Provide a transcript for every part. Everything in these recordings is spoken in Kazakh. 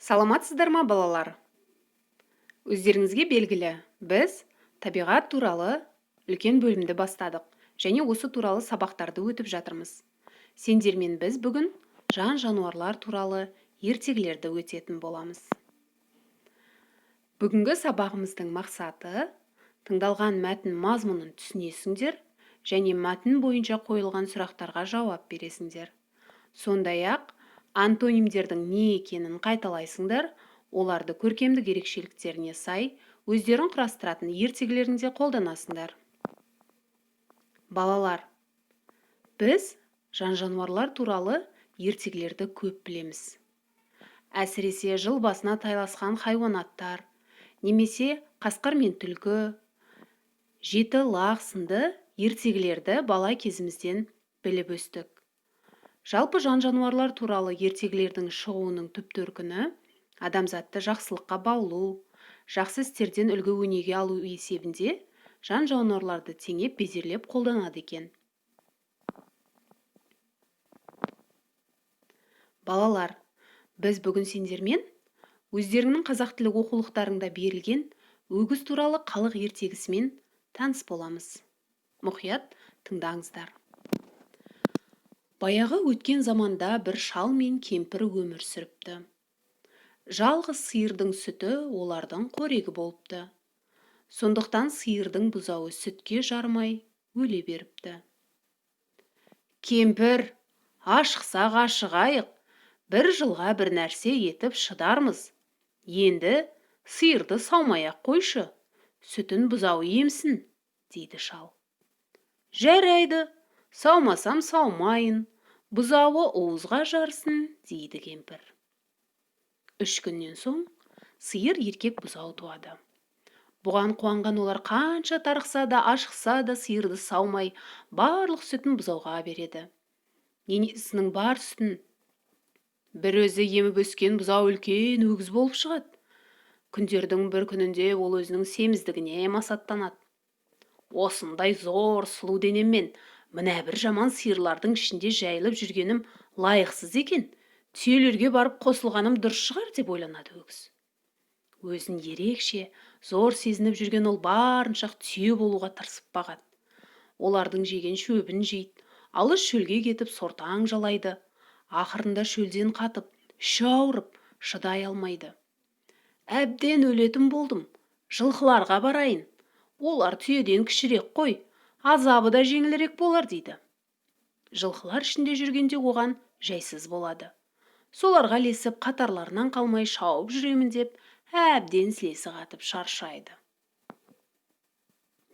Саламатсыздар ма, балалар? Өздеріңізге белгілі, біз табиғат туралы үлкен бөлімді бастадық, және осы туралы сабақтарды өтіп жатырмыз. Сендермен біз бүгін жан-жануарлар туралы ертегілерді өтетін боламыз. Бүгінгі сабағымыздың мақсаты тыңдалған мәтін мазмұнын түсінесіңдер, және мәтін бойынша қойылған сұрақтарға жауап бересіңдер. Сондай-ақ антонимдердің не екенін қайталайсыңдар, оларды көркемдік ерекшеліктеріне сай өздерін құрастыратын ертегілеріңде қолданасыңдар. Балалар, біз жан-жануарлар туралы ертегілерді көп білеміз. Әсіресе жыл басына тайласқан хайуанаттар, немесе қасқыр мен түлкі, жеті лақ сынды ертегілерді бала кезімізден біліп өстік. Жалпы жан-жануарлар туралы ертегілердің шығуының түп төркіні адамзатты жақсылыққа баулу, жақсы істерден үлгі өнеге алу есебінде жан-жануарларды теңеп безерлеп қолданады екен. Балалар, біз бүгін сендермен өздеріңнің қазақ тілі оқулықтарында берілген өгіз туралы халық ертегісімен таныс боламыз. Мұқият тыңдаңыздар. Баяғы өткен заманда бір шал мен кемпір өмір сүріпті. Жалғыз сиырдың сүті олардың қорегі болыпты. Сондықтан сиырдың бұзауы сүтке жармай өле беріпті. Кемпір, ашықсақ ашығайық, бір жылға бір нәрсе етіп шыдармыз. Енді сиырды саумай-ақ қойшы, сүтін бұзауы емсін, дейді шал. Жарайды, саумасам саумайын, бұзауы уызға жарсын, дейді кемпір. 3 күннен соң сиыр еркек бұзау туады. Бұған қуанған олар қанша тарықса да, ашықса да сиырды саумай, барлық сүтін бұзауға береді. Енесінің бар сүтін бір өзі еміп өскен бұзау үлкен өгіз болып шығады. Күндердің бір күнінде ол өзінің семіздігіне масаттанады. Осындай зор сұлу денеммен мына бір жаман сиырлардың ішінде жайылып жүргенім лайықсыз екен. Түйелерге барып қосылғаным дұрыс шығар деп ойланады өгіз. Өзін ерекше, зор сезініп жүрген ол барынша түйе болуға тырысып бағады. Олардың жеген шөбін жейді, алыс шөлге кетіп сортаң жалайды. Ақырында шөлден қатып, іші ауырып, шыдай алмайды. Әбден өлетін болдым, жылқыларға барайын. Олар түйеден кішірек қой, азабы да жеңілірек болар дейді. Жылқылар ішінде жүргенде оған жайсыз болады. Соларға ілесіп қатарларынан қалмай шауып жүремін деп, әбден сілесі қатып шаршайды.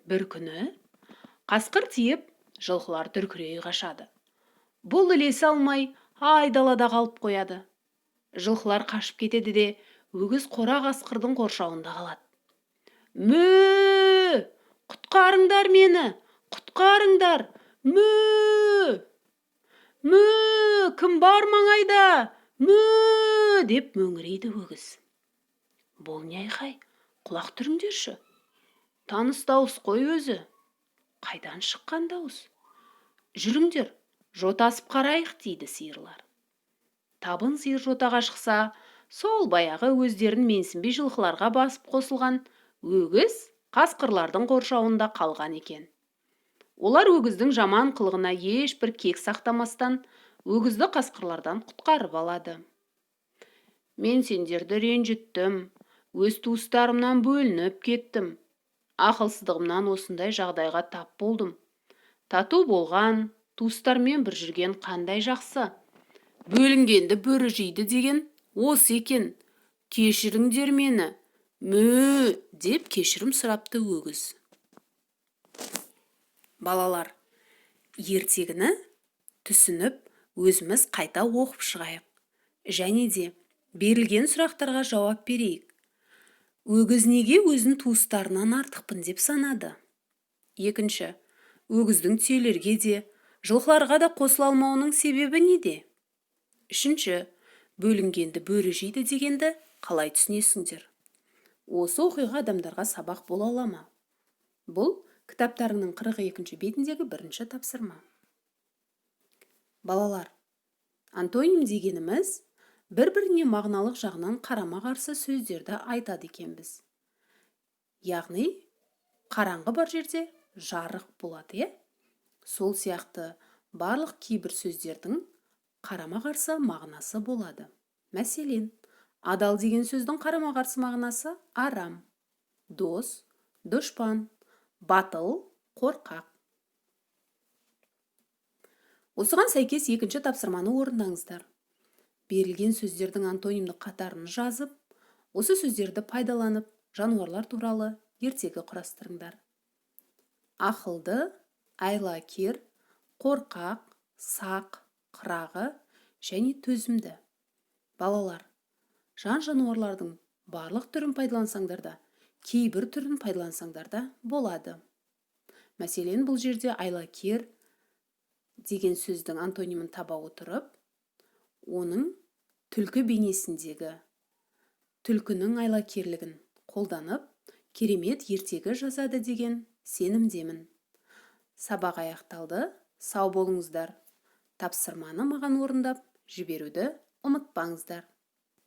Бір күні қасқыр тиіп, жылқылар дүркірей қашады. Бұл ілесе алмай, айдалада қалып қояды. Жылқылар қашып кетеді де, өгіз қора қасқырдың қоршауында қалады. Мө! Құтқарыңдар мені! Құтқарыңдар! Мө! Мө! Кім бар маңайда? Мө! Деп мөңірейді өгіз. Бұл не айқай? Құлақ түріңдерші. Таныс дауыс қой өзі. Қайдан шыққан дауыс? Жүріңдер, жотасып қарайық, дейді сиырлар. Табын сиыр жотаға шықса, сол баяғы өздерін менсінбей жылқыларға басып қосылған өгіз қасқырлардың қоршауында қалған екен. Олар өгіздің жаман қылығына ешбір кек сақтамастан, өгізді қасқырлардан құтқарып алады. Мен сендерді ренжіттім, өз туыстарымнан бөлініп кеттім. Ақылсыздығымнан осындай жағдайға тап болдым. Тату болған, туыстармен бір жүрген қандай жақсы. Бөлінгенді бөрі жейді деген осы екен. Кешіріңдер мені. Мө! Деп кешірім сұрапты өгіз. Балалар, ертегіні түсініп, өзіміз қайта оқып шығайық. Және де берілген сұрақтарға жауап берейік. Өгіз неге өзін туыстарынан артықпын деп санады? Екінші, өгіздің түйелерге де, жылқыларға да қосыла алмауының себебі неде? Үшінші, бөлінгенді бөрі жейді дегенді қалай түсінесіңдер? Осы оқиға адамдарға сабақ бола ала ма? Бұл кітаптарының 42-ші бетіндегі бірінші тапсырма. Балалар, антоним дегеніміз бір-біріне мағыналық жағынан қарама-қарсы сөздерді айтады екенбіз. Яғни, қараңғы бар жерде жарық болады, е? Сол сияқты барлық кейбір сөздердің қарама-қарсы мағынасы болады. Мәселен, адал деген сөздің қарама-қарсы мағынасы арам, дос, дұшпан, батыл, қорқақ. Осыған сәйкес екінші тапсырманы орындаңыздар. Берілген сөздердің антонимдік қатарын жазып, осы сөздерді пайдаланып, жануарлар туралы ертегі құрастырыңдар. Ақылды, айлакер, қорқақ, сақ, қырағы және төзімді. Балалар, жан-жануарлардың барлық түрін пайдалансаңдар да, кейбір түрін пайдалансаңдар да болады. Мәселен, бұл жерде айлакер деген сөздің антонимін таба отырып, оның түлкі бейнесіндегі түлкінің айлакерлігін қолданып, керемет ертегі жазады деген сенімдемін. Сабақ аяқталды, сау болыңыздар. Тапсырманы маған орындап жіберуді ұмытпаңыздар.